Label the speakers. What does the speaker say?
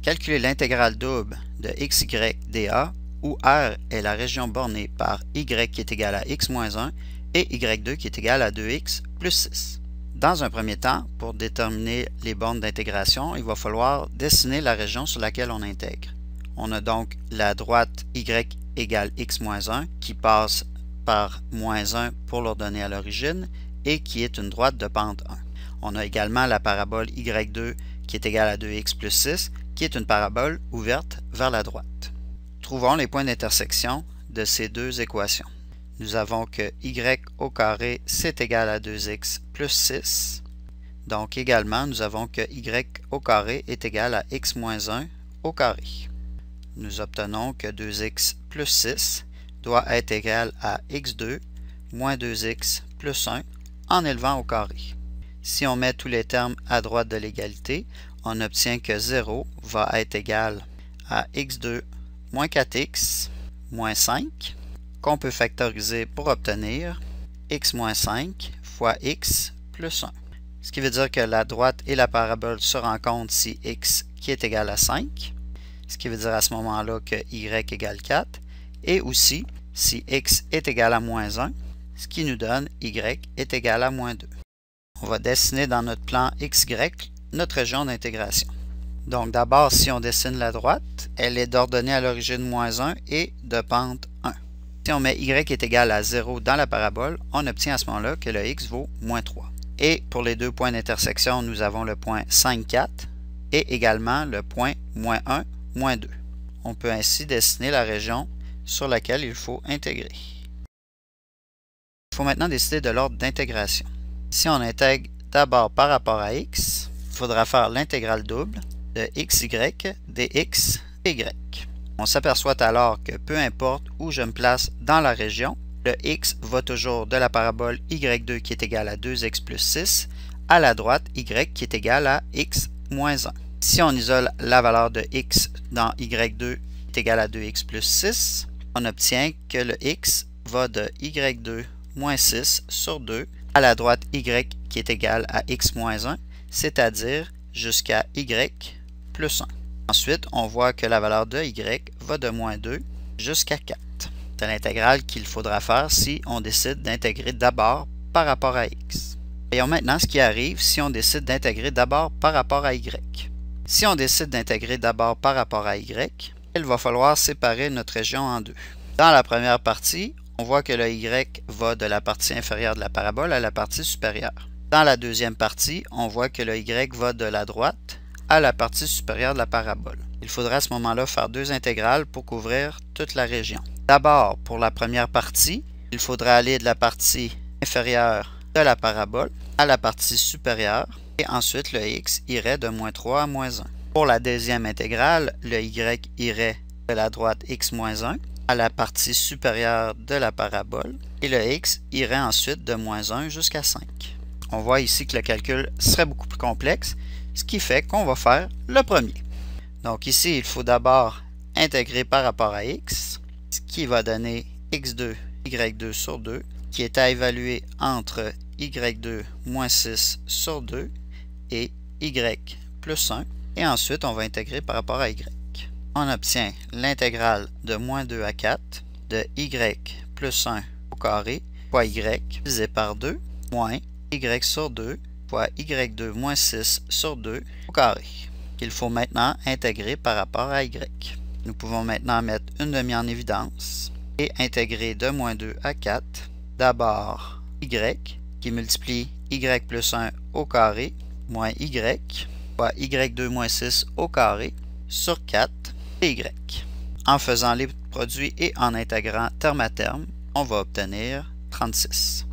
Speaker 1: Calculer l'intégrale double de xy dA, où R est la région bornée par y qui est égal à x-1 et y2 qui est égal à 2x plus 6. Dans un premier temps, pour déterminer les bornes d'intégration, il va falloir dessiner la région sur laquelle on intègre. On a donc la droite y égale x-1 qui passe par moins 1 pour l'ordonnée à l'origine et qui est une droite de pente 1. On a également la parabole y2 qui est égale à 2x plus 6 qui est une parabole ouverte vers la droite. Trouvons les points d'intersection de ces deux équations. Nous avons que y au carré c'est égal à 2x plus 6. Donc également, nous avons que y au carré est égal à x moins 1 au carré. Nous obtenons que 2x plus 6 doit être égal à x2 moins 2x plus 1 en élevant au carré. Si on met tous les termes à droite de l'égalité, on obtient que 0 va être égal à x2 moins 4x moins 5, qu'on peut factoriser pour obtenir x moins 5 fois x plus 1. Ce qui veut dire que la droite et la parabole se rencontrent si x qui est égal à 5, ce qui veut dire à ce moment-là que y égale 4, et aussi si x est égal à moins 1, ce qui nous donne y est égal à moins 2. On va dessiner dans notre plan XY notre région d'intégration. Donc d'abord, si on dessine la droite, elle est d'ordonnée à l'origine moins 1 et de pente 1. Si on met y est égal à 0 dans la parabole, on obtient à ce moment-là que le x vaut moins 3. Et pour les deux points d'intersection, nous avons le point 5, 4 et également le point moins 1, moins 2. On peut ainsi dessiner la région sur laquelle il faut intégrer. Il faut maintenant décider de l'ordre d'intégration. Si on intègre d'abord par rapport à x, il faudra faire l'intégrale double de xy dx dy. On s'aperçoit alors que peu importe où je me place dans la région, le x va toujours de la parabole y2 qui est égale à 2x plus 6 à la droite y qui est égale à x moins 1. Si on isole la valeur de x dans y2 est égale à 2x plus 6, on obtient que le x va de y2 moins 6 sur 2 à la droite y qui est égale à x moins 1, c'est-à-dire jusqu'à y plus 1. Ensuite, on voit que la valeur de y va de moins 2 jusqu'à 4. C'est l'intégrale qu'il faudra faire si on décide d'intégrer d'abord par rapport à x. Voyons maintenant ce qui arrive si on décide d'intégrer d'abord par rapport à y. Si on décide d'intégrer d'abord par rapport à y, il va falloir séparer notre région en deux. Dans la première partie, on voit que le y va de la partie inférieure de la parabole à la partie supérieure. Dans la deuxième partie, on voit que le y va de la droite à la partie supérieure de la parabole. Il faudra à ce moment-là faire deux intégrales pour couvrir toute la région. D'abord, pour la première partie, il faudra aller de la partie inférieure de la parabole à la partie supérieure et ensuite le x irait de moins 3 à moins 1. Pour la deuxième intégrale, le y irait de la droite x moins 1 à la partie supérieure de la parabole et le x irait ensuite de moins 1 jusqu'à 5. On voit ici que le calcul serait beaucoup plus complexe, ce qui fait qu'on va faire le premier. Donc ici, il faut d'abord intégrer par rapport à x, ce qui va donner x2, y2 sur 2, qui est à évaluer entre y2 moins 6 sur 2 et y plus 1. Et ensuite, on va intégrer par rapport à y. On obtient l'intégrale de moins 2 à 4 de y plus 1 au carré fois y divisé par 2 moins y sur 2 fois y2 moins 6 sur 2 au carré, qu'il faut maintenant intégrer par rapport à y. Nous pouvons maintenant mettre une demi en évidence et intégrer de moins 2 à 4 d'abord y qui multiplie y plus 1 au carré moins y fois y2 moins 6 au carré sur 4 et y. En faisant les produits et en intégrant terme à terme, on va obtenir 36.